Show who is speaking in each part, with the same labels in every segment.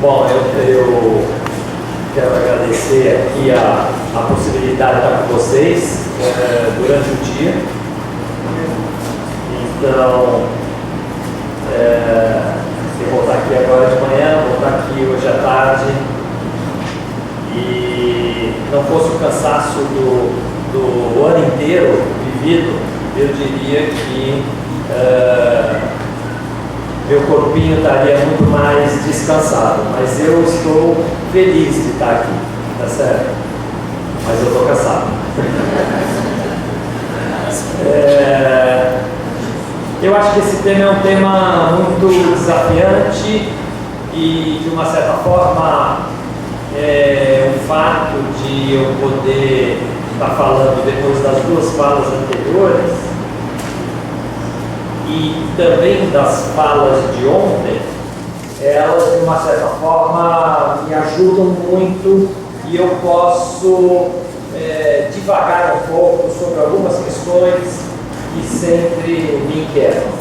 Speaker 1: Bom, eu quero agradecer aqui a possibilidade de estar com vocês durante o dia. Então, eu vou estar aqui agora de manhã, vou estar aqui hoje à tarde. E não fosse o cansaço do ano inteiro vivido, eu diria que meu corpinho estaria muito mais descansado, mas eu estou feliz de estar aqui, tá certo? Mas eu estou cansado. Eu acho que esse tema é um tema muito desafiante e, de uma certa forma, o fato de eu poder estar falando depois das duas falas anteriores e também das falas de ontem, elas de uma certa forma me ajudam muito e eu posso divagar um pouco sobre algumas questões que sempre me inquietam.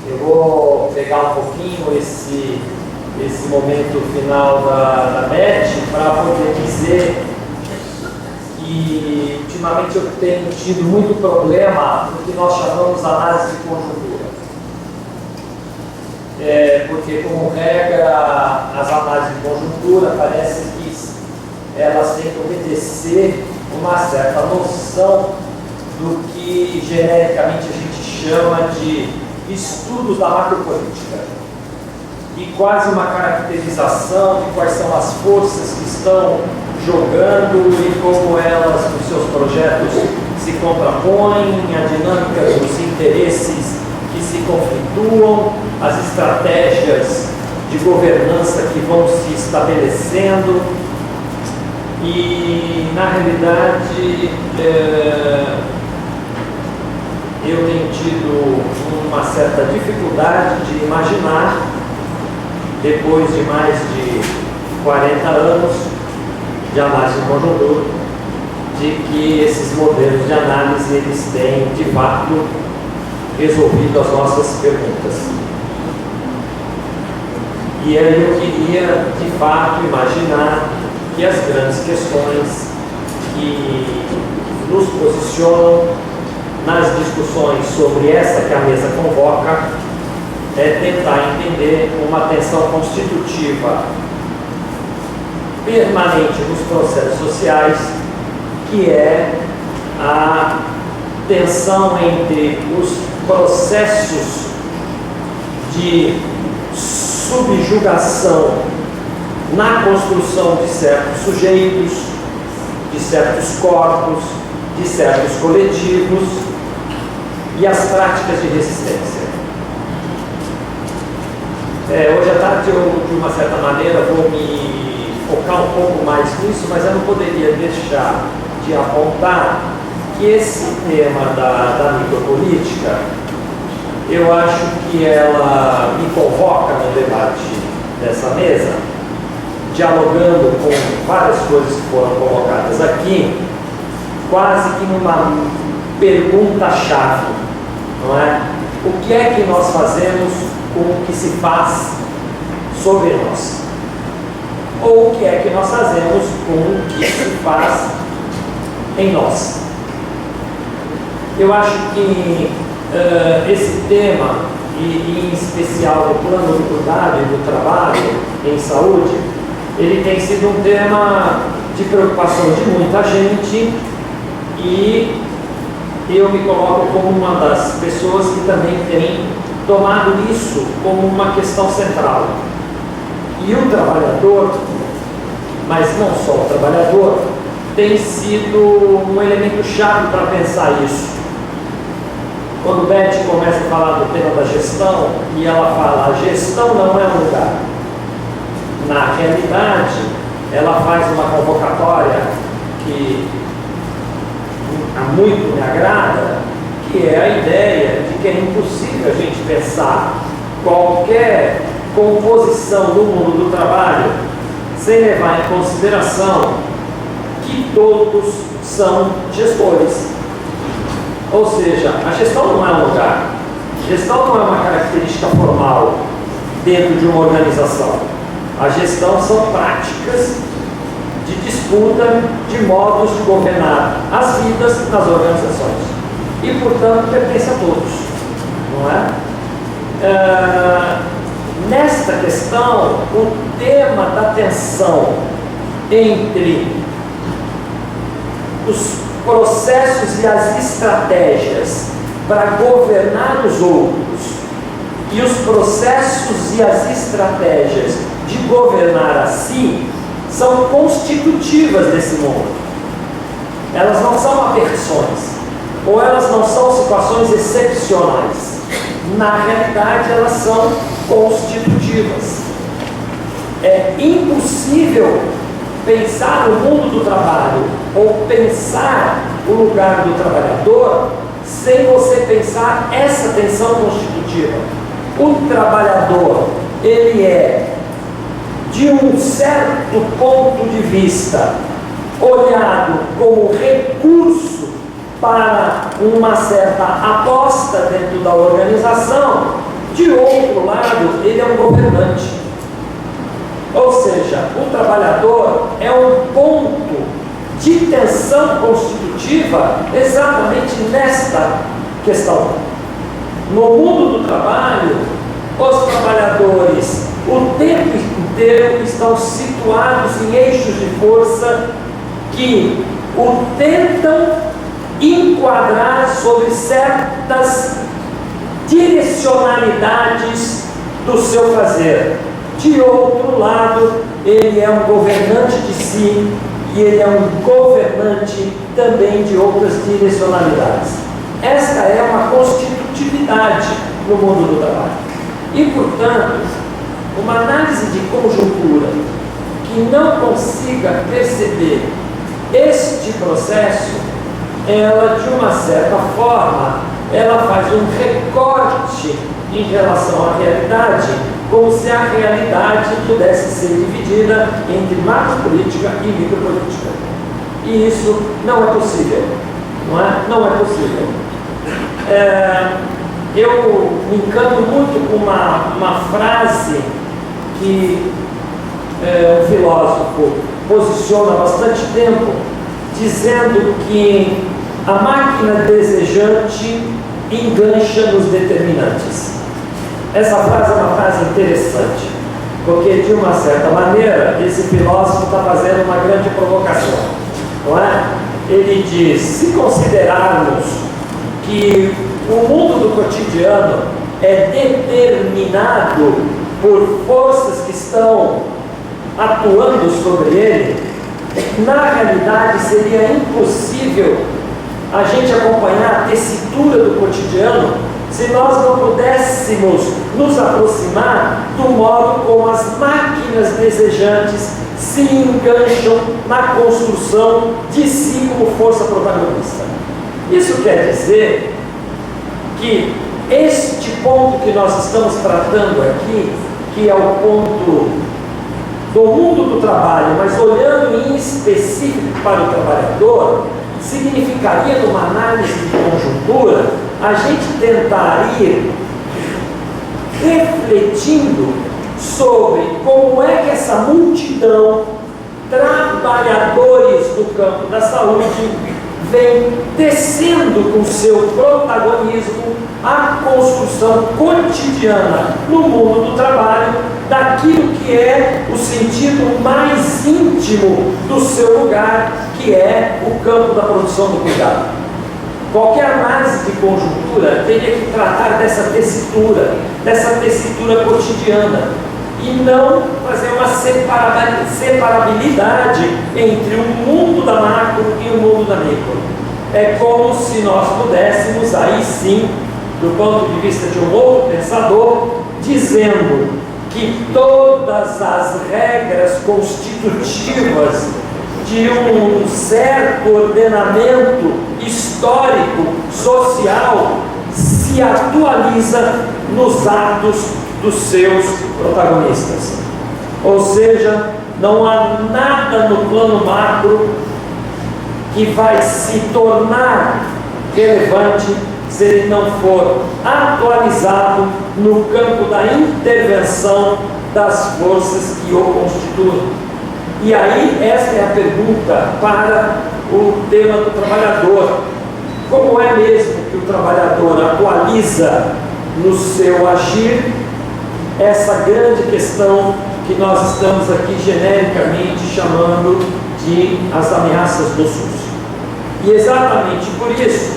Speaker 1: Eu vou pegar um pouquinho esse momento final da Beth para poder dizer que ultimamente eu tenho tido muito problema no que nós chamamos de análise de conjuntura. Porque, como regra, as análises de conjuntura parece que elas têm que obedecer uma certa noção do que genericamente a gente chama de estudos da macropolítica. E quase uma caracterização de quais são as forças que estão jogando e como elas, nos seus projetos, se contrapõem, a dinâmica dos interesses que se conflituam, as estratégias de governança que vão se estabelecendo. E, na realidade, eu tenho tido uma certa dificuldade de imaginar, depois de mais de 40 anos de análise de conjuntura, de que esses modelos de análise eles têm, de fato, resolvido as nossas perguntas. E aí eu queria, de fato, imaginar que as grandes questões que nos posicionam nas discussões sobre essa que a mesa convoca é tentar entender uma tensão constitutiva permanente nos processos sociais, que é a tensão entre os processos de subjugação na construção de certos sujeitos, de certos corpos, de certos coletivos e as práticas de resistência. Hoje à tarde eu, de uma certa maneira, vou me focar um pouco mais nisso, mas eu não poderia deixar de apontar que esse tema da micropolítica, eu acho que ela me convoca no debate dessa mesa, dialogando com várias coisas que foram colocadas aqui, quase que numa pergunta-chave, não é? O que é que nós fazemos com o que se faz sobre nós? Ou o que é que nós fazemos com o que se faz em nós? Eu acho que esse tema, e em especial o plano do cuidado e do trabalho em saúde, ele tem sido um tema de preocupação de muita gente e eu me coloco como uma das pessoas que também tem tomado isso como uma questão central. E o trabalhador, mas não só o trabalhador, tem sido um elemento chave para pensar isso. Quando Beth começa a falar do tema da gestão, e ela fala, a gestão não é um lugar. Na realidade, ela faz uma convocatória que muito me agrada, que é a ideia de que é impossível a gente pensar qualquer composição do mundo do trabalho sem levar em consideração que todos são gestores. Ou seja, a gestão não é um lugar, a gestão não é uma característica formal dentro de uma organização. A gestão são práticas de disputa de modos de governar as vidas nas organizações. E, portanto, pertence a todos, não é? Nesta questão, o tema da tensão entre os processos e as estratégias para governar os outros e os processos e as estratégias de governar a si são constitutivas desse mundo. Elas não são aversões, ou elas não são situações excepcionais. Na realidade, elas são constitutivas. É impossível pensar no mundo do trabalho ou pensar o lugar do trabalhador sem você pensar essa tensão constitutiva. O trabalhador, ele é, de um certo ponto de vista, olhado como recurso para uma certa aposta dentro da organização. De outro lado, ele é um governante. Ou seja, o trabalhador é um ponto de tensão constitutiva exatamente nesta questão. No mundo do trabalho, os trabalhadores o tempo inteiro estão situados em eixos de força que o tentam enquadrar sobre certas direcionalidades do seu fazer. De outro lado, ele é um governante de si e ele é um governante também de outras direcionalidades. Esta é uma constitutividade no mundo do trabalho. E, portanto, uma análise de conjuntura que não consiga perceber este processo, ela, de uma certa forma, ela faz um recorte em relação à realidade, como se a realidade pudesse ser dividida entre macropolítica e micropolítica. E isso não é possível, não é? Não é possível. Eu me encanto muito com uma frase que um filósofo posiciona há bastante tempo, dizendo que a máquina desejante engancha nos determinantes. Essa frase é uma frase interessante, porque, de uma certa maneira, esse filósofo está fazendo uma grande provocação, não é? Ele diz, se considerarmos que o mundo do cotidiano é determinado por forças que estão atuando sobre ele, na realidade seria impossível a gente acompanhar a tessitura do cotidiano se nós não pudéssemos nos aproximar do modo como as máquinas desejantes se engancham na construção de si como força protagonista. Isso quer dizer que este ponto que nós estamos tratando aqui, que é o ponto do mundo do trabalho, mas olhando em específico para o trabalhador, significaria, numa análise de conjuntura, a gente tentar ir refletindo sobre como é que essa multidão, trabalhadores do campo da saúde, vem tecendo com seu protagonismo a construção cotidiana no mundo do trabalho daquilo que é o sentido mais íntimo do seu lugar, que é o campo da produção do cuidado. Qualquer análise de conjuntura teria que tratar dessa tessitura cotidiana. e não fazer uma separabilidade entre o mundo da macro e o mundo da micro. É como se nós pudéssemos, aí sim, do ponto de vista de um outro pensador, dizendo que todas as regras constitutivas de um certo ordenamento histórico, social, se atualiza nos atos dos seus protagonistas. Ou seja, não há nada no plano macro que vai se tornar relevante se ele não for atualizado no campo da intervenção das forças que o constituem. E aí, esta é a pergunta para o tema do trabalhador. Como é mesmo que o trabalhador atualiza no seu agir essa grande questão que nós estamos aqui genericamente chamando de as ameaças do SUS? E exatamente por isso,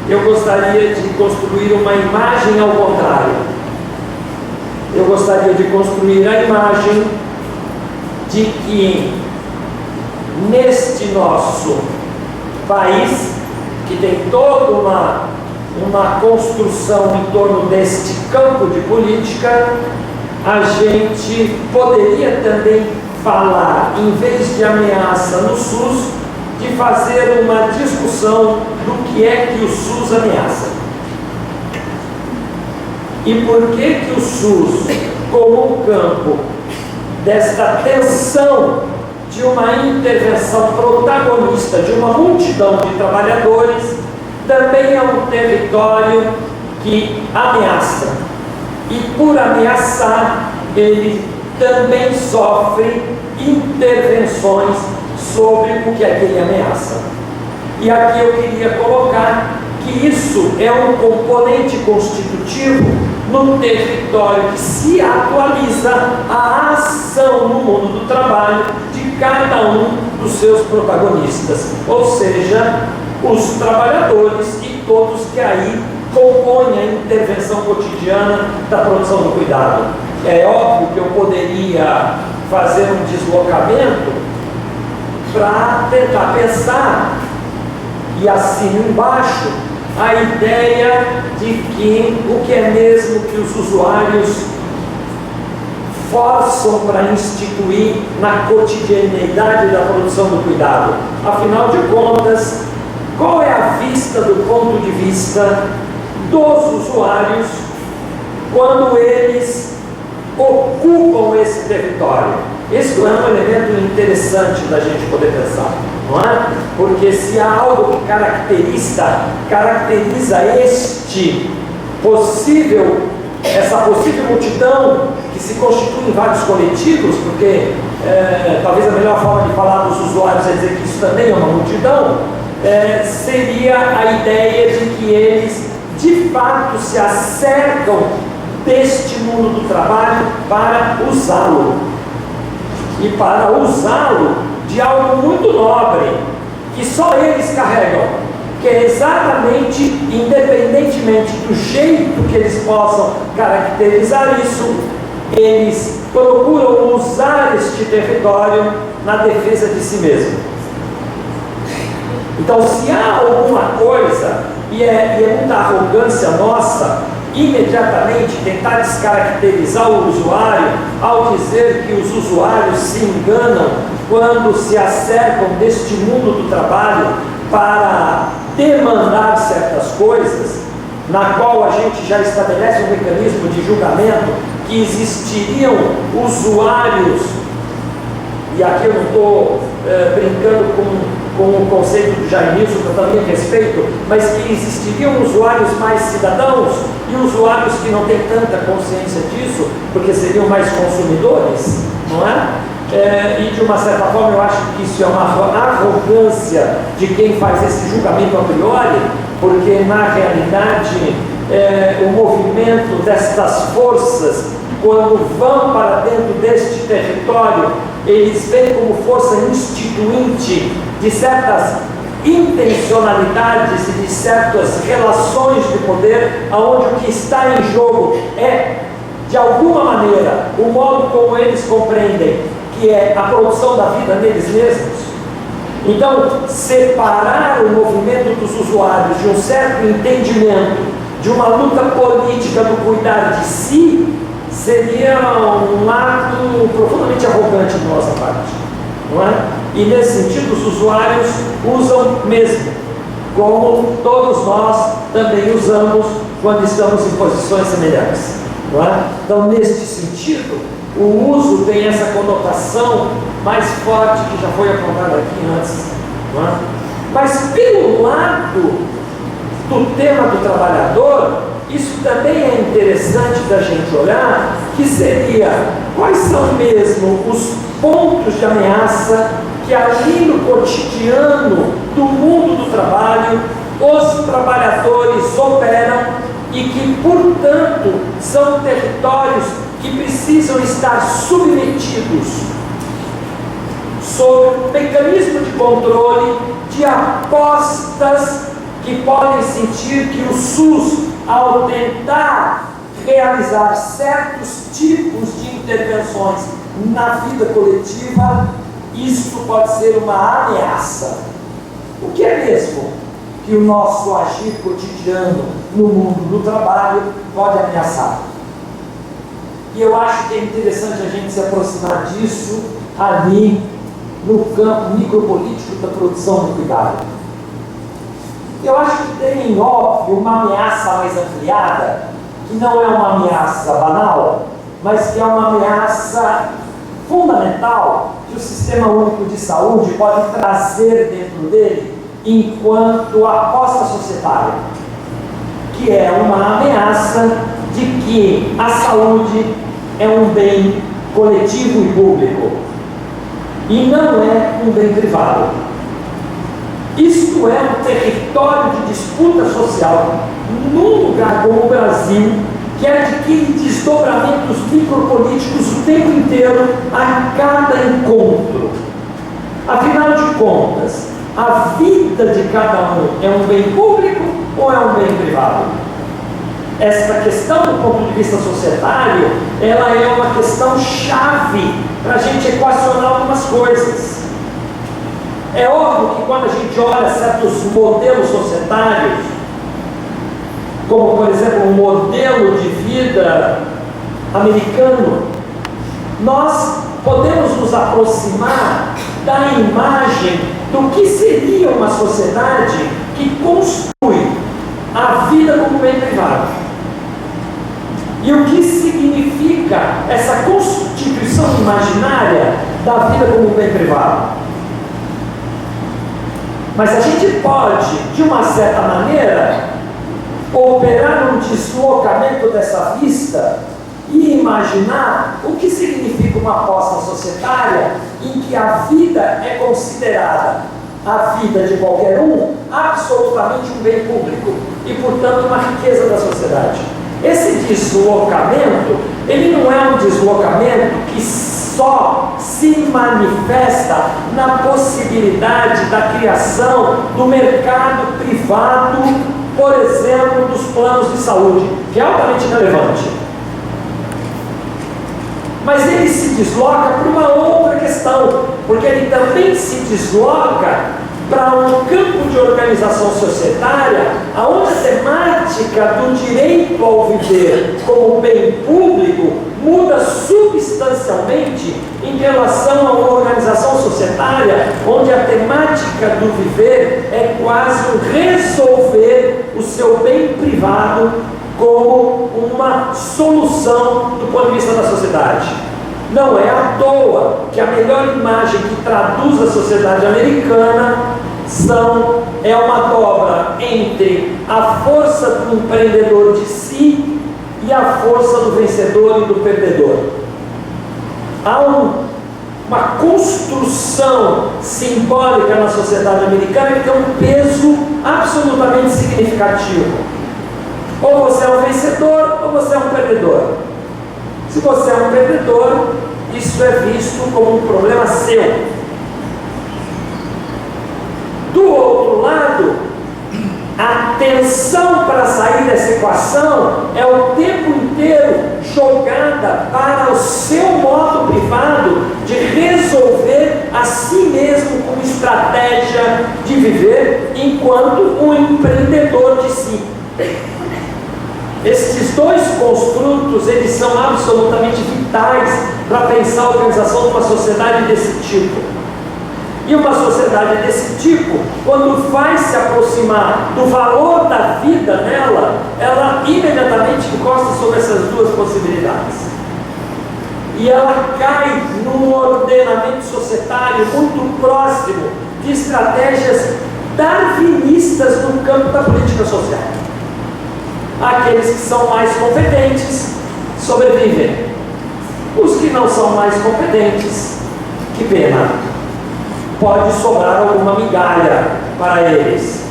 Speaker 1: eu gostaria de construir uma imagem ao contrário. Eu gostaria de construir a imagem de que neste nosso país, que tem toda uma construção em torno deste campo de política, a gente poderia também falar, em vez de ameaça no SUS, de fazer uma discussão do que é que o SUS ameaça. E por que o SUS, como um campo desta tensão de uma intervenção protagonista de uma multidão de trabalhadores, também é um território que ameaça. E por ameaçar, ele também sofre intervenções sobre o que é que ele ameaça. E aqui eu queria colocar que isso é um componente constitutivo num território que se atualiza a ação no mundo do trabalho de cada um dos seus protagonistas, ou seja, os trabalhadores e todos que aí compõem a intervenção cotidiana da produção do cuidado. É óbvio que eu poderia fazer um deslocamento para tentar pensar, e assino embaixo, a ideia de que o que é mesmo que os usuários forçam para instituir na cotidianeidade da produção do cuidado. Afinal de contas, qual é a vista do ponto de vista dos usuários quando eles ocupam esse território? Isso é um elemento interessante da gente poder pensar, não é? Porque se há algo que caracteriza essa possível multidão que se constitui em vários coletivos, porque talvez a melhor forma de falar dos usuários é dizer que isso também é uma multidão, seria a ideia de que eles de fato se acercam deste mundo do trabalho para usá-lo. E para usá-lo de algo muito nobre, que só eles carregam, que é exatamente, independentemente do jeito que eles possam caracterizar isso, eles procuram usar este território na defesa de si mesmo. Então, se há alguma coisa, e é muita arrogância nossa, imediatamente tentar descaracterizar o usuário ao dizer que os usuários se enganam quando se acercam deste mundo do trabalho para demandar certas coisas, na qual a gente já estabelece um mecanismo de julgamento que existiriam usuários, e aqui eu não estou brincando com o conceito do jainismo, que eu também respeito, mas que existiriam usuários mais cidadãos e usuários que não têm tanta consciência disso, porque seriam mais consumidores, não é? E de uma certa forma eu acho que isso é uma arrogância de quem faz esse julgamento a priori, porque na realidade o movimento destas forças, quando vão para dentro deste território, eles vêm como força instituinte de certas intencionalidades e de certas relações de poder, onde o que está em jogo é, de alguma maneira, o modo como eles compreendem que é a produção da vida neles mesmos. Então, separar o movimento dos usuários de um certo entendimento, de uma luta política do cuidar de si, seria um ato profundamente arrogante de nossa parte, não é? E nesse sentido, os usuários usam mesmo, como todos nós também usamos quando estamos em posições semelhantes, não é? Então, neste sentido, o uso tem essa conotação mais forte que já foi apontada aqui antes, não é? Mas pelo lado do tema do trabalhador, isso também é interessante da gente olhar, que seria quais são mesmo os pontos de ameaça que ali no cotidiano do mundo do trabalho os trabalhadores operam e que, portanto, são territórios que precisam estar submetidos sob mecanismo de controle de apostas que podem sentir que o SUS, ao tentar realizar certos tipos de intervenções na vida coletiva, isso pode ser uma ameaça. O que é mesmo que o nosso agir cotidiano no mundo do trabalho pode ameaçar? E eu acho que é interessante a gente se aproximar disso ali no campo micropolítico da produção do cuidado. Eu acho que tem, óbvio, uma ameaça mais ampliada, que não é uma ameaça banal, mas que é uma ameaça fundamental que o Sistema Único de Saúde pode trazer dentro dele enquanto aposta societária, que é uma ameaça de que a saúde é um bem coletivo e público e não é um bem privado. Isto é um território de disputa social num lugar como o Brasil, que adquire desdobramentos micropolíticos o tempo inteiro a cada encontro. Afinal de contas, a vida de cada um é um bem público ou é um bem privado? Esta questão, do ponto de vista societário, ela é uma questão chave para a gente equacionar algumas coisas. É óbvio que quando a gente olha certos modelos societários, como por exemplo o modelo de vida americano, nós podemos nos aproximar da imagem do que seria uma sociedade que constitui a vida como bem privado. E o que significa essa constituição imaginária da vida como bem privado? Mas a gente pode, de uma certa maneira, operar um deslocamento dessa vista e imaginar o que significa uma aposta societária em que a vida é considerada, a vida de qualquer um, absolutamente um bem público e, portanto, uma riqueza da sociedade. Esse deslocamento, ele não é um deslocamento que só se manifesta na possibilidade da criação do mercado privado, por exemplo, dos planos de saúde, que é altamente relevante. Mas ele se desloca para uma outra questão, porque ele também se desloca para um campo de organização societária, onde a temática do direito ao viver como bem público muda substancialmente em relação a uma organização societária, onde a temática do viver é quase um resolver o seu bem privado como uma solução do ponto de vista da sociedade. Não é à toa que a melhor imagem que traduz a sociedade americana é uma dobra entre a força do empreendedor de si e a força do vencedor e do perdedor. Há uma construção simbólica na sociedade americana que tem um peso absolutamente significativo. Ou você é um vencedor ou você é um perdedor. Se você é um perdedor, isso é visto como um problema seu. Do outro lado, a tensão para sair dessa equação é o tempo inteiro jogada para o seu modo privado de resolver a si mesmo como estratégia de viver enquanto um empreendedor de si. Esses dois construtos, eles são absolutamente vitais para pensar a organização de uma sociedade desse tipo. E uma sociedade desse tipo, quando vai se aproximar do valor da vida nela, ela imediatamente encosta sobre essas duas possibilidades. E ela cai num ordenamento societário muito próximo de estratégias darwinistas no campo da política social. Aqueles que são mais competentes sobrevivem. Os que não são mais competentes, que pena, pode sobrar alguma migalha para eles.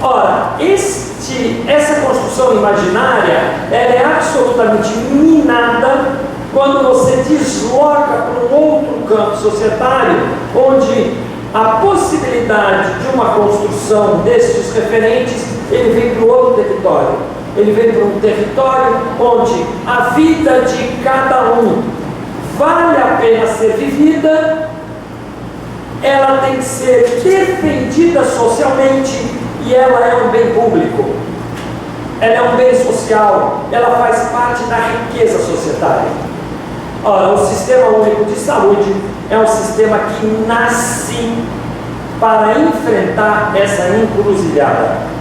Speaker 1: Ora, essa construção imaginária, ela é absolutamente minada quando você desloca para um outro campo societário, onde a possibilidade de uma construção destes referentes, ele vem para o outro território. Ele vem para um território onde a vida de cada um vale a pena ser vivida, ela tem que ser defendida socialmente e ela é um bem público. Ela é um bem social, ela faz parte da riqueza societária. Ora, o Sistema Único de Saúde é um sistema que nasce para enfrentar essa encruzilhada.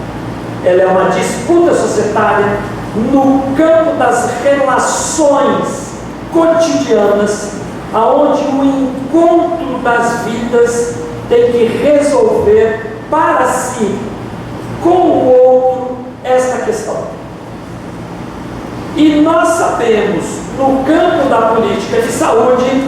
Speaker 1: Ela é uma disputa societária no campo das relações cotidianas, aonde o encontro das vidas tem que resolver para si, com o outro, esta questão. E nós sabemos, no campo da política de saúde,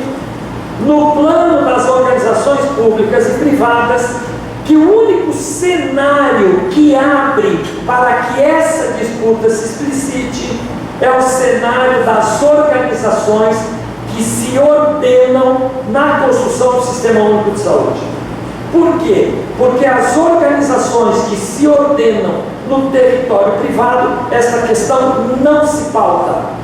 Speaker 1: no plano das organizações públicas e privadas, que o único cenário que abre para que essa disputa se explicite é o cenário das organizações que se ordenam na construção do Sistema Único de Saúde. Por quê? Porque as organizações que se ordenam no território privado, essa questão não se pauta.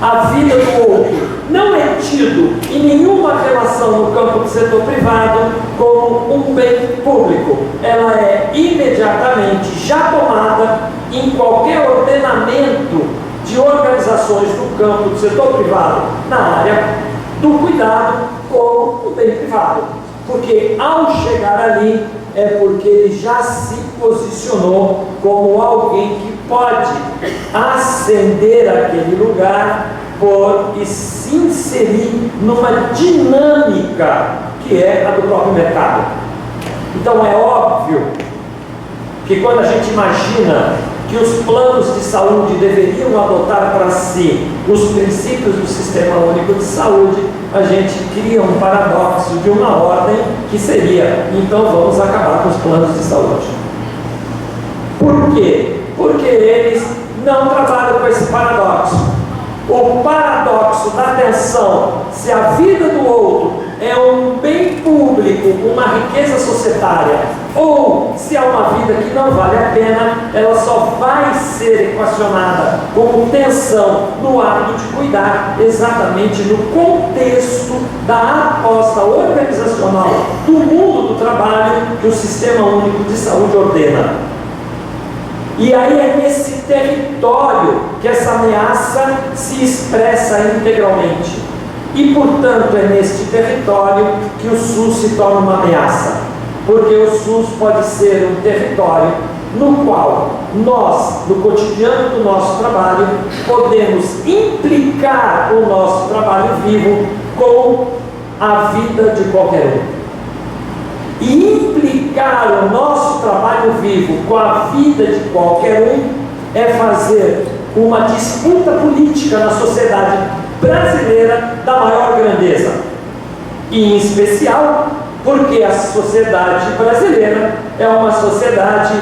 Speaker 1: A vida do outro não é tido em nenhuma relação no campo do setor privado como um bem público. Ela é imediatamente já tomada em qualquer ordenamento de organizações do campo do setor privado na área do cuidado como um bem privado. Porque ao chegar ali é porque ele já se posicionou como alguém que pode ascender aquele lugar e se inserir numa dinâmica que é a do próprio mercado. Então é óbvio que quando a gente imagina que os planos de saúde deveriam adotar para si os princípios do Sistema Único de Saúde, a gente cria um paradoxo de uma ordem que seria: então vamos acabar com os planos de saúde. Por quê? Porque eles não trabalham com esse paradoxo. O paradoxo da tensão, se a vida do outro é um bem público, uma riqueza societária, ou se é uma vida que não vale a pena, ela só vai ser equacionada como tensão no ato de cuidar exatamente no contexto da aposta organizacional do mundo do trabalho que o Sistema Único de Saúde ordena. E aí é nesse território que essa ameaça se expressa integralmente. E, portanto, é neste território que o SUS se torna uma ameaça. Porque o SUS pode ser um território no qual nós, no cotidiano do nosso trabalho, podemos implicar o nosso trabalho vivo com a vida de qualquer um. E implicar o nosso trabalho vivo com a vida de qualquer um é fazer uma disputa política na sociedade brasileira da maior grandeza. E em especial porque a sociedade brasileira é uma sociedade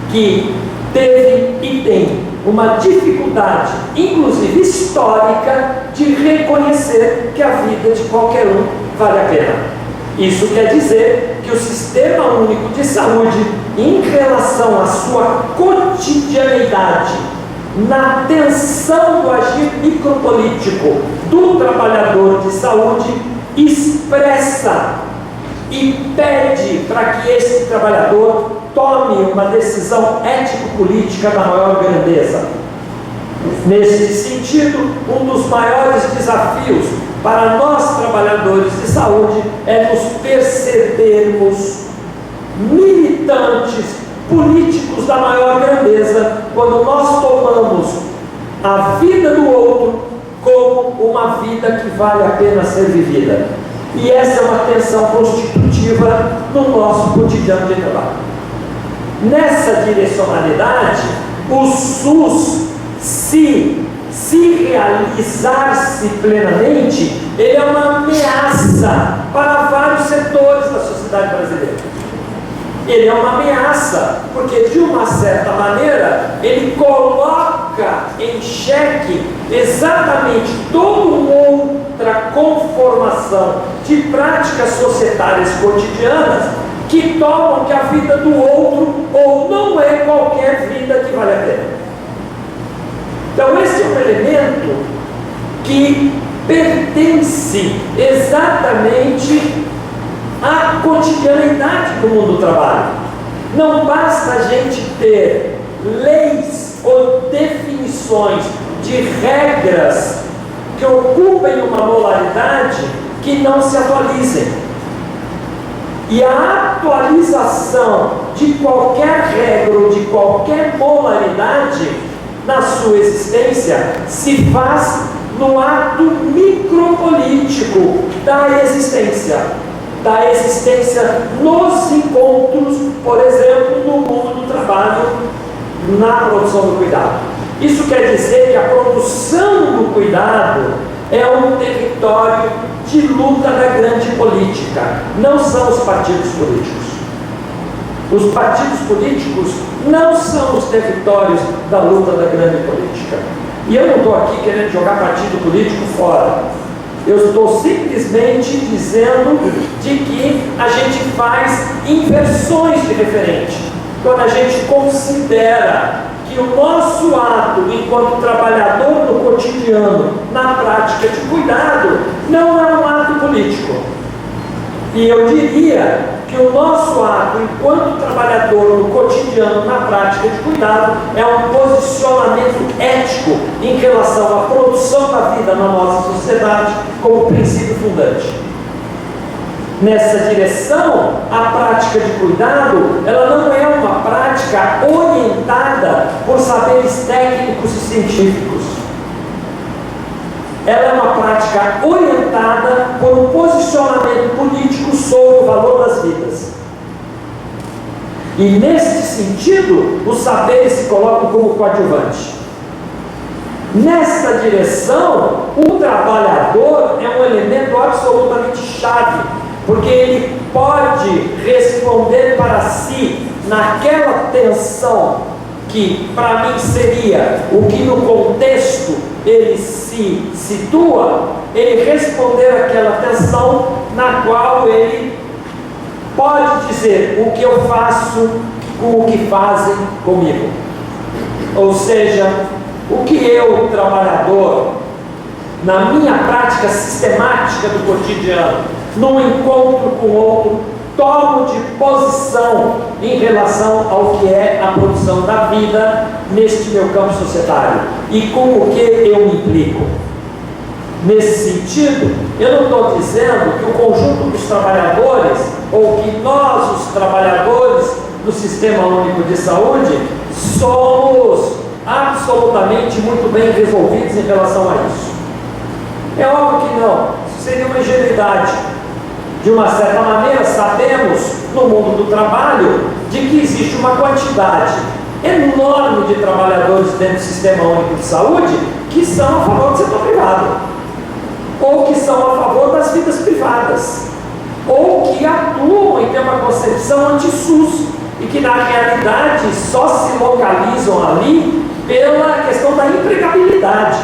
Speaker 1: que teve e tem uma dificuldade, inclusive histórica, de reconhecer que a vida de qualquer um vale a pena. Isso quer dizer que o Sistema Único de Saúde, em relação à sua cotidianidade, na tensão do agir micropolítico do trabalhador de saúde, expressa e pede para que esse trabalhador tome uma decisão ético-política da maior grandeza. Neste sentido, um dos maiores desafios para nós trabalhadores de saúde é nos percebermos militantes políticos da maior grandeza quando nós tomamos a vida do outro como uma vida que vale a pena ser vivida. E essa é uma tensão constitutiva no nosso cotidiano de trabalho. Nessa direcionalidade, o SUS, se realizar-se plenamente, ele é uma ameaça para vários setores da sociedade brasileira. Ele é uma ameaça, porque de uma certa maneira, ele coloca em xeque exatamente toda outra conformação de práticas societárias cotidianas que tomam que a vida do outro ou não é qualquer vida que vale a pena. Então esse é um elemento que pertence exatamente à cotidianidade do mundo do trabalho. Não basta a gente ter leis ou definições de regras que ocupem uma modalidade que não se atualizem. E a atualização de qualquer regra ou de qualquer modalidade na sua existência se faz no ato micropolítico da existência nos encontros, por exemplo, no mundo do trabalho, na produção do cuidado. Isso quer dizer que a produção do cuidado é um território de luta da grande política, não são os partidos políticos. Os partidos políticos não são os territórios da luta da grande política. E eu não estou aqui querendo jogar partido político fora. Eu estou simplesmente dizendo de que a gente faz inversões de referente. Quando a gente considera que o nosso ato enquanto trabalhador no cotidiano, na prática de cuidado, não é um ato político. E eu diria que o nosso ato enquanto trabalhador no cotidiano, na prática de cuidado, é um posicionamento ético em relação à produção da vida na nossa sociedade como princípio fundante. Nessa direção, a prática de cuidado, ela não é uma prática orientada por saberes técnicos e científicos. Ela é uma prática orientada por um posicionamento político sobre o valor das vidas. E nesse sentido, os saberes se colocam como coadjuvante. Nessa direção, o trabalhador é um elemento absolutamente chave, porque ele pode responder para si naquela tensão que para mim seria o que no contexto ele se situa, ele responder àquela tensão na qual ele pode dizer o que eu faço com o que fazem comigo. Ou seja, o que eu, trabalhador, na minha prática sistemática do cotidiano, num encontro com o outro, tomo de posição em relação ao que é a produção da vida neste meu campo societário e com o que eu me implico. Nesse sentido, eu não estou dizendo que o conjunto dos trabalhadores ou que nós, os trabalhadores do Sistema Único de Saúde, somos absolutamente muito bem resolvidos em relação a isso. É óbvio que não, isso seria uma ingenuidade. De uma certa maneira, sabemos no mundo do trabalho de que existe uma quantidade enorme de trabalhadores dentro do Sistema Único de Saúde que são a favor do setor privado, ou que são a favor das vidas privadas, ou que atuam e têm uma concepção anti-SUS e que na realidade só se localizam ali pela questão da empregabilidade.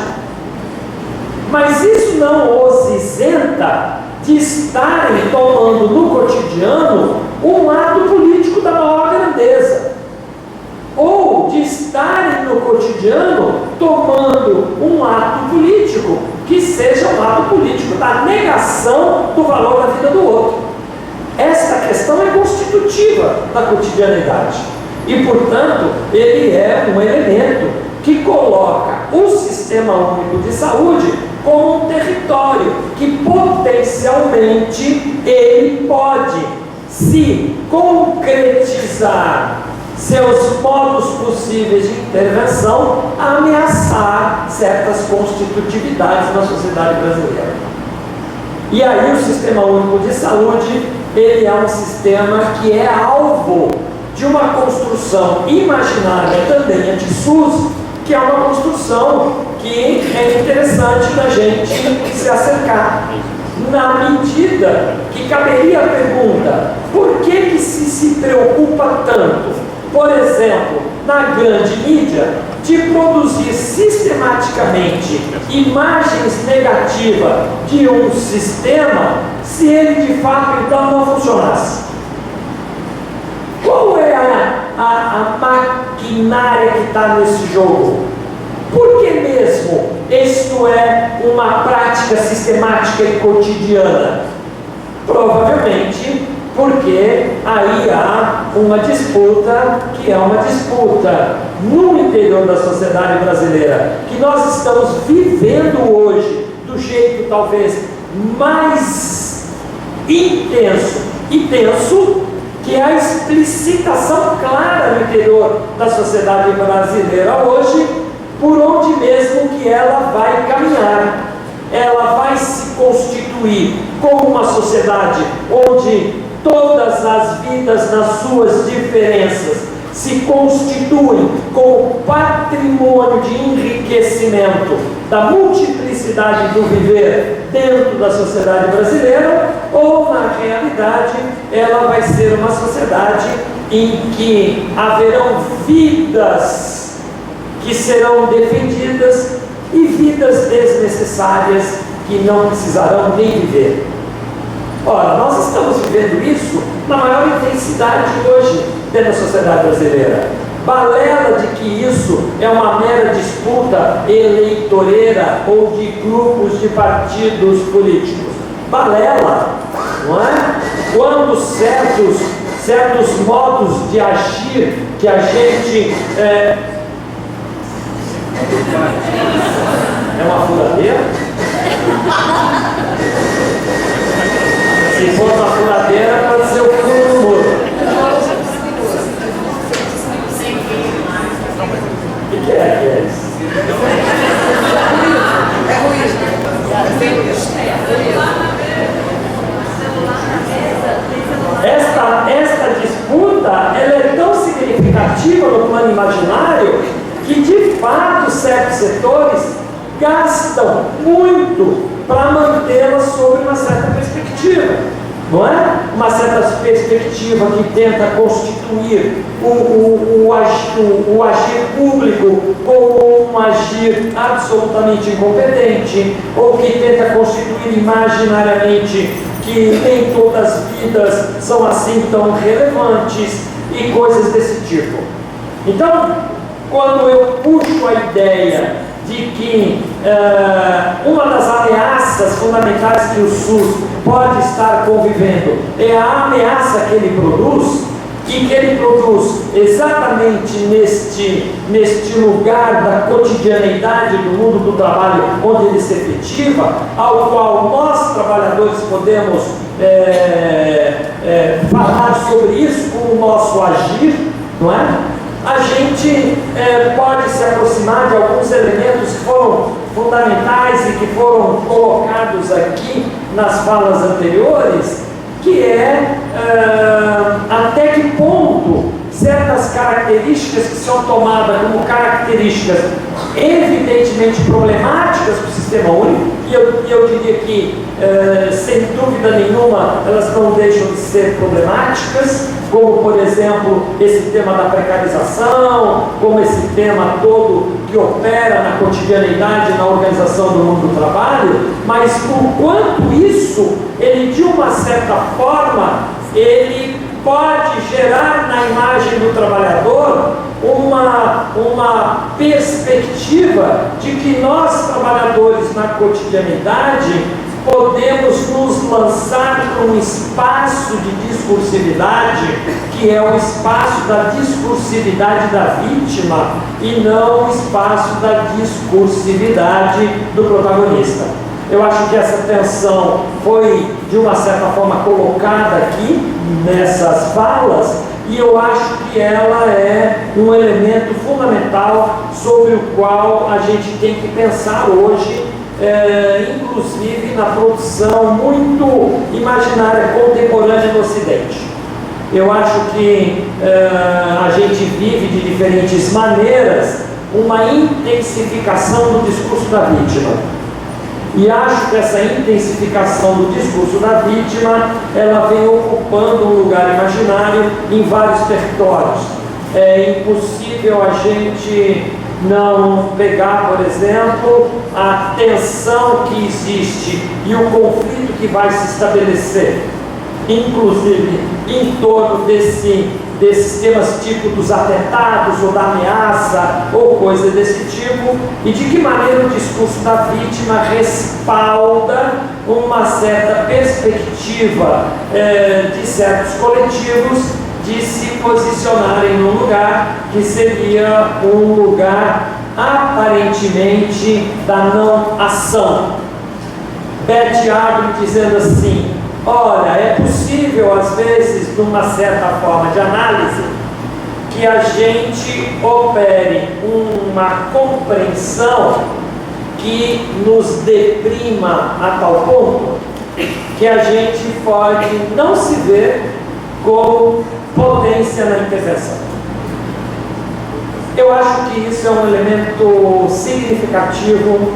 Speaker 1: Mas isso não os isenta de estarem tomando no cotidiano um ato político da maior grandeza, ou de estarem no cotidiano cotidiano, tomando um ato político que seja um ato político da negação do valor da vida do outro. Esta questão é constitutiva da cotidianidade e, portanto, ele é um elemento que coloca o Sistema Único de Saúde como um território que potencialmente ele pode se concretizar seus modos possíveis de intervenção a ameaçar certas constitutividades na sociedade brasileira. E aí o Sistema Único de Saúde, ele é um sistema que é alvo de uma construção imaginária também anti-SUS, que é uma construção que é interessante da gente se acercar. Na medida que caberia a pergunta, por que se preocupa tanto, por exemplo, na grande mídia, de produzir sistematicamente imagens negativas de um sistema, se ele de fato então não funcionasse? Qual é a maquinária que está nesse jogo? Por que mesmo isto é uma prática sistemática e cotidiana? Provavelmente porque aí há uma disputa que é uma disputa no interior da sociedade brasileira, que nós estamos vivendo hoje do jeito talvez mais intenso e tenso, que é a explicitação clara no interior da sociedade brasileira hoje, por onde mesmo que ela vai caminhar. Ela vai se constituir como uma sociedade onde todas as vidas, nas suas diferenças, se constituem como patrimônio de enriquecimento da multiplicidade do viver dentro da sociedade brasileira, ou na realidade ela vai ser uma sociedade em que haverão vidas que serão defendidas e vidas desnecessárias que não precisarão nem viver. Ora, nós estamos vivendo isso na maior intensidade hoje dentro da sociedade brasileira. Balela de que isso é uma mera disputa eleitoreira ou de grupos de partidos políticos. Balela, não é? Quando certos modos de agir que a gente... É uma furadeira? Se for uma furadeira, pode ser o furo do muro. O que é isso?
Speaker 2: É ruído.
Speaker 1: Esta disputa ela é tão significativa no plano imaginário que, de fato, certos setores gastam muito para mantê-la sob uma certa perspectiva, não é? Uma certa perspectiva que tenta constituir o agir público como um agir absolutamente incompetente, ou que tenta constituir imaginariamente que nem todas as vidas são assim tão relevantes e coisas desse tipo. Então, quando eu puxo a ideia de que uma das ameaças fundamentais que o SUS pode estar convivendo é a ameaça que ele produz, e que ele produz exatamente neste lugar da cotidianeidade do mundo do trabalho, onde ele se efetiva, ao qual nós, trabalhadores, podemos falar sobre isso com o nosso agir, não é? A gente pode se aproximar de alguns elementos que foram fundamentais e que foram colocados aqui nas falas anteriores, que é até que ponto certas características que são tomadas como características evidentemente problemáticas para o sistema único, e eu diria que, sem dúvida nenhuma, elas não deixam de ser problemáticas, como, por exemplo, esse tema da precarização, como esse tema todo que opera na cotidianeidade, na organização do mundo do trabalho, mas o quanto isso, ele de uma certa forma, ele pode gerar na imagem do trabalhador uma perspectiva de que nós, trabalhadores na cotidianidade, podemos nos lançar para um espaço de discursividade, que é o espaço da discursividade da vítima e não o espaço da discursividade do protagonista. Eu acho que essa tensão foi, de uma certa forma, colocada aqui nessas falas, e eu acho que ela é um elemento fundamental sobre o qual a gente tem que pensar hoje, inclusive na produção muito imaginária contemporânea do Ocidente. Eu acho que a gente vive de diferentes maneiras uma intensificação do discurso da vítima. E acho que essa intensificação do discurso da vítima, ela vem ocupando um lugar imaginário em vários territórios. É impossível a gente não pegar, por exemplo, a tensão que existe e o conflito que vai se estabelecer, inclusive em torno desses temas tipo dos atentados ou da ameaça ou coisa desse tipo, e de que maneira o discurso da vítima respalda uma certa perspectiva de certos coletivos de se posicionarem num lugar que seria um lugar aparentemente da não ação. Beth abre dizendo assim: olha, é possível às vezes, numa certa forma de análise, que a gente opere uma compreensão que nos deprima a tal ponto que a gente pode não se ver como potência na intervenção. Eu acho que isso é um elemento significativo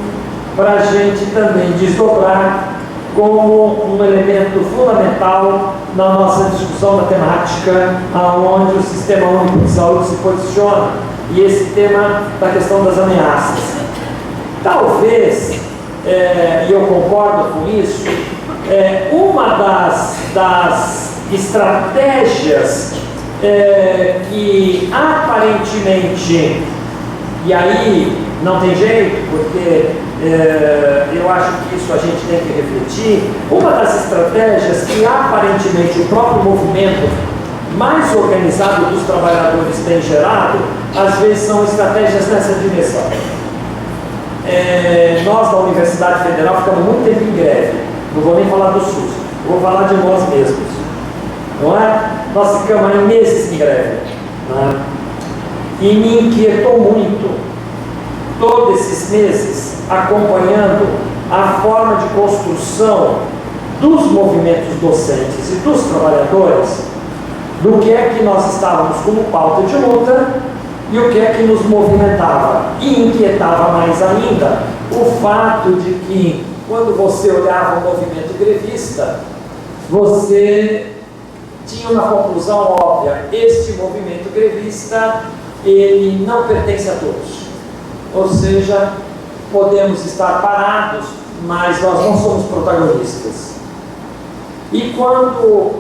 Speaker 1: para a gente também desdobrar como um elemento fundamental na nossa discussão da temática, aonde o Sistema Único de Saúde se posiciona, e esse tema da questão das ameaças. Talvez, e eu concordo com isso, uma das estratégias que aparentemente, e aí não tem jeito, porque eu acho que isso a gente tem que refletir, uma das estratégias que aparentemente o próprio movimento mais organizado dos trabalhadores tem gerado, às vezes são estratégias nessa direção. Nós da Universidade Federal ficamos muito tempo em greve, não vou nem falar do SUS, vou falar de nós mesmos, não é? Nós ficamos aí meses em greve, não é? E me inquietou muito todos esses meses acompanhando a forma de construção dos movimentos docentes e dos trabalhadores, do que é que nós estávamos como pauta de luta e o que é que nos movimentava. E inquietava mais ainda o fato de que, quando você olhava o movimento grevista, você tinha uma conclusão óbvia: este movimento grevista, ele não pertence a todos. Ou seja, podemos estar parados, mas nós não somos protagonistas. E quando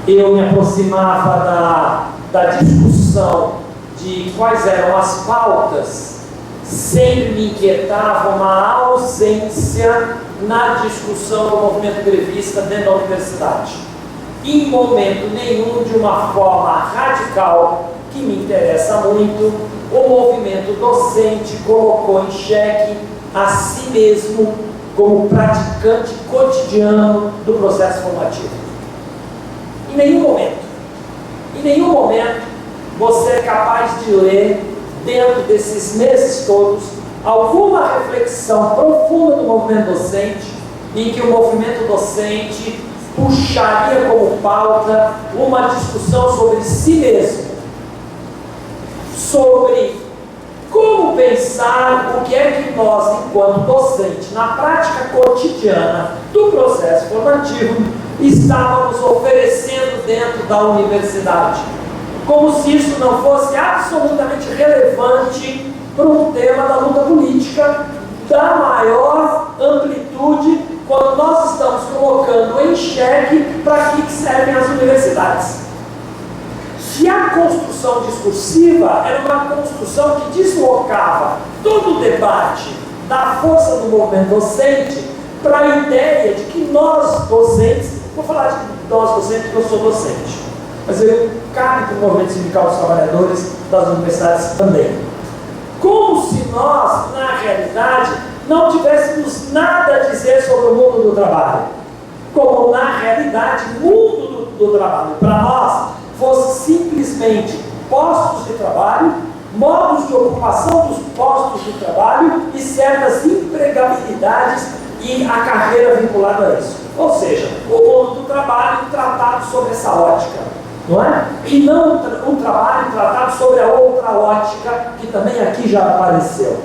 Speaker 1: eu me aproximava da discussão de quais eram as pautas, sempre me inquietava uma ausência na discussão do movimento grevista dentro da universidade. Em momento nenhum, de uma forma radical, que me interessa muito, o movimento docente colocou em xeque a si mesmo como praticante cotidiano do processo formativo. Em nenhum momento você é capaz de ler, dentro desses meses todos, alguma reflexão profunda do movimento docente, em que o movimento docente puxaria como pauta uma discussão sobre si mesmo, sobre como pensar o que é que nós, enquanto docente, na prática cotidiana do processo formativo, estávamos oferecendo dentro da universidade, como se isso não fosse absolutamente relevante para um tema da luta política da maior amplitude, quando nós estamos colocando em xeque para que servem as universidades. Se a construção construção discursiva era uma construção que deslocava todo o debate da força do movimento docente para a ideia de que nós, docentes, vou falar de nós, docentes, porque eu sou docente, mas eu cabe para o movimento sindical dos trabalhadores das universidades também. Como se nós, na realidade, não tivéssemos nada a dizer sobre o mundo do trabalho. Como, na realidade, o mundo do trabalho, para nós, fosse simplesmente postos de trabalho, modos de ocupação dos postos de trabalho e certas empregabilidades e a carreira vinculada a isso. Ou seja, o mundo do trabalho tratado sobre essa ótica, não é? E não o trabalho tratado sobre a outra ótica que também aqui já apareceu.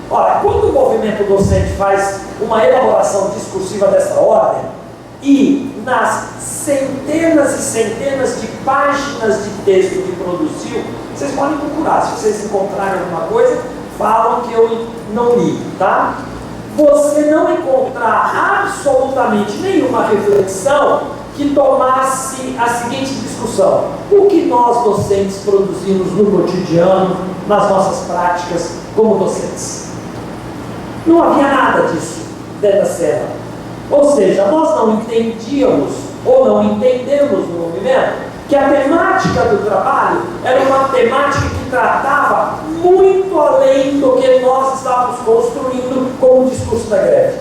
Speaker 1: Ora, quando o movimento docente faz uma elaboração discursiva dessa ordem, e nas centenas e centenas de páginas de texto que produziu, vocês podem procurar, se vocês encontrarem alguma coisa, falam que eu não li, tá? Você não encontrar absolutamente nenhuma reflexão que tomasse a seguinte discussão: o que nós docentes produzimos no cotidiano, nas nossas práticas como docentes? Não havia nada disso dentro da cena. Ou seja, nós não entendíamos ou não entendemos no movimento que a temática do trabalho era uma temática que tratava muito além do que nós estávamos construindo como o discurso da greve.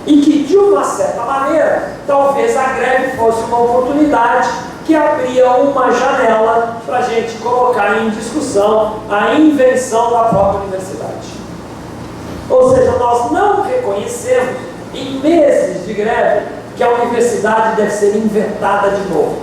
Speaker 1: E que, de uma certa maneira, talvez a greve fosse uma oportunidade que abria uma janela para a gente colocar em discussão a invenção da própria universidade. Ou seja, nós não reconhecemos, em meses de greve, que a universidade deve ser inventada de novo.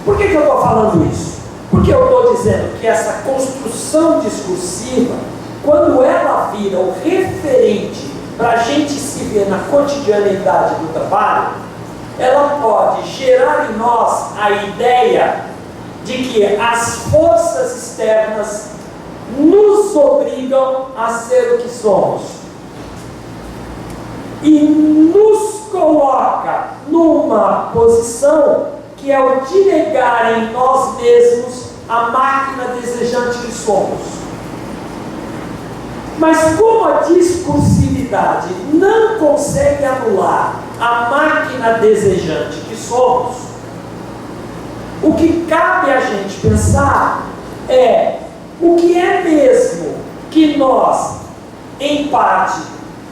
Speaker 1: Por que eu estou falando isso? Porque eu estou dizendo que essa construção discursiva, quando ela vira o referente para a gente se ver na cotidianidade do trabalho, ela pode gerar em nós a ideia de que as forças externas nos obrigam a ser o que somos e nos coloca numa posição que é o de negar em nós mesmos a máquina desejante que somos. Mas como a discursividade não consegue anular a máquina desejante que somos, o que cabe a gente pensar é o que é mesmo que nós, em parte,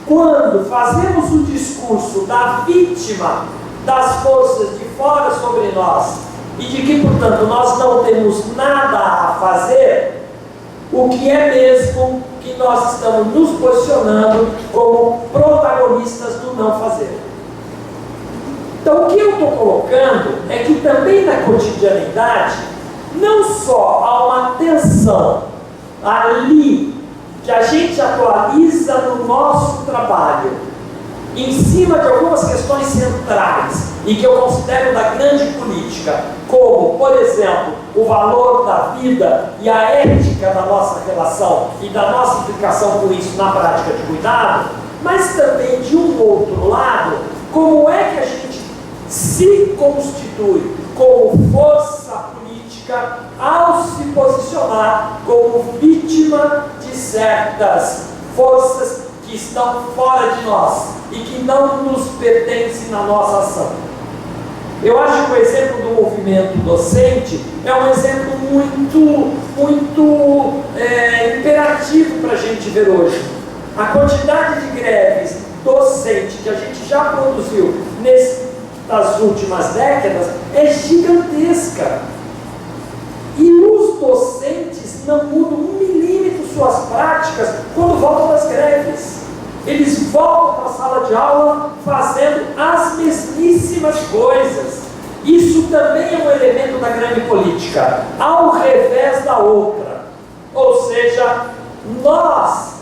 Speaker 1: quando fazemos o discurso da vítima das forças de fora sobre nós e de que, portanto, nós não temos nada a fazer, o que é mesmo que nós estamos nos posicionando como protagonistas do não fazer. Então, o que eu estou colocando é que também na cotidianidade, não só há uma tensão ali que a gente atualiza no nosso trabalho, em cima de algumas questões centrais e que eu considero da grande política, como, por exemplo, o valor da vida e a ética da nossa relação e da nossa implicação com isso na prática de cuidado, mas também, de um outro lado, como é que a gente se constitui como força política ao se posicionar como vítima de certas forças que estão fora de nós e que não nos pertencem na nossa ação. Eu acho que o exemplo do movimento docente é um exemplo muito imperativo para a gente ver hoje. A quantidade de greves docentes que a gente já produziu nas últimas décadas é gigantesca. E os docentes não mudam 1 milímetro suas práticas quando voltam das greves. Eles voltam para a sala de aula fazendo as mesmíssimas coisas. Isso também é um elemento da grande política, ao revés da outra. Ou seja, nós,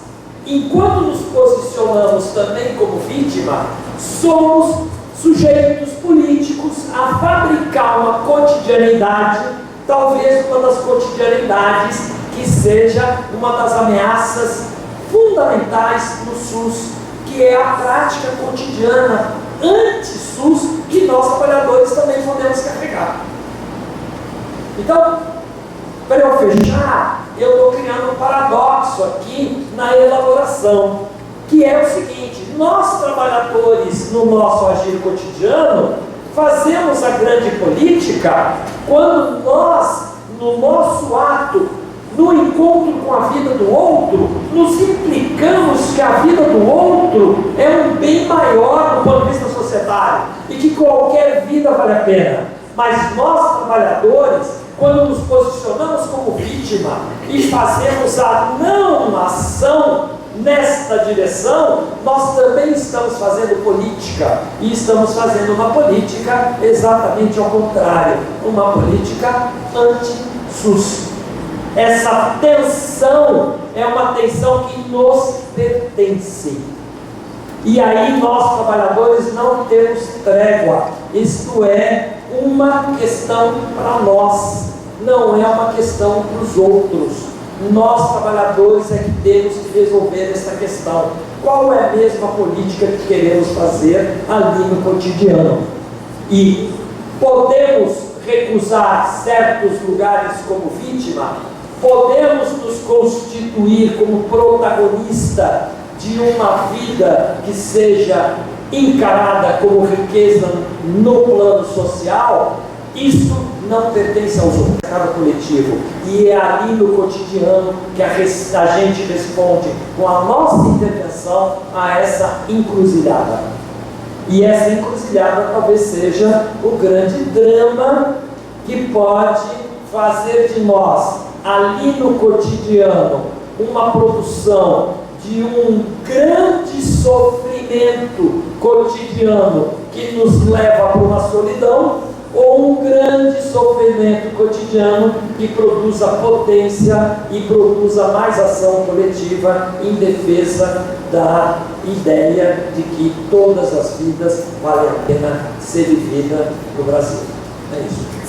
Speaker 1: enquanto nos posicionamos também como vítima, somos sujeitos políticos a fabricar uma cotidianidade, talvez uma das cotidianidades que seja uma das ameaças fundamentais no SUS, que é a prática cotidiana anti-SUS que nós trabalhadores também podemos carregar. Então, Para eu fechar, eu estou criando um paradoxo aqui na elaboração, que é o seguinte: nós trabalhadores, no nosso agir cotidiano, fazemos a grande política quando nós, no nosso ato, no encontro com a vida do outro, nos implicamos que a vida do outro é um bem maior do ponto de vista societário e que qualquer vida vale a pena. Mas nós, trabalhadores, quando nos posicionamos como vítima e fazemos a não ação nesta direção, nós também estamos fazendo política, e estamos fazendo uma política exatamente ao contrário, uma política anti-SUS. Essa tensão é uma tensão que nos pertence. E aí nós, trabalhadores, não temos trégua. Isto é uma questão para nós, não é uma questão para os outros. Nós, trabalhadores, é que temos que resolver esta questão. Qual é a mesma política que queremos fazer ali no cotidiano? E podemos recusar certos lugares como vítima? Podemos nos constituir como protagonista de uma vida que seja encarada como riqueza no plano social? Isso não pertence aos outros, é mercado coletivo, e é ali no cotidiano que a gente responde com a nossa intervenção a essa encruzilhada. E essa encruzilhada talvez seja o grande drama que pode fazer de nós, ali no cotidiano, uma produção de um grande sofrimento cotidiano que nos leva para uma solidão, ou um grande sofrimento cotidiano que produza potência e produza mais ação coletiva em defesa da ideia de que todas as vidas valem a pena ser vivida no Brasil. É isso.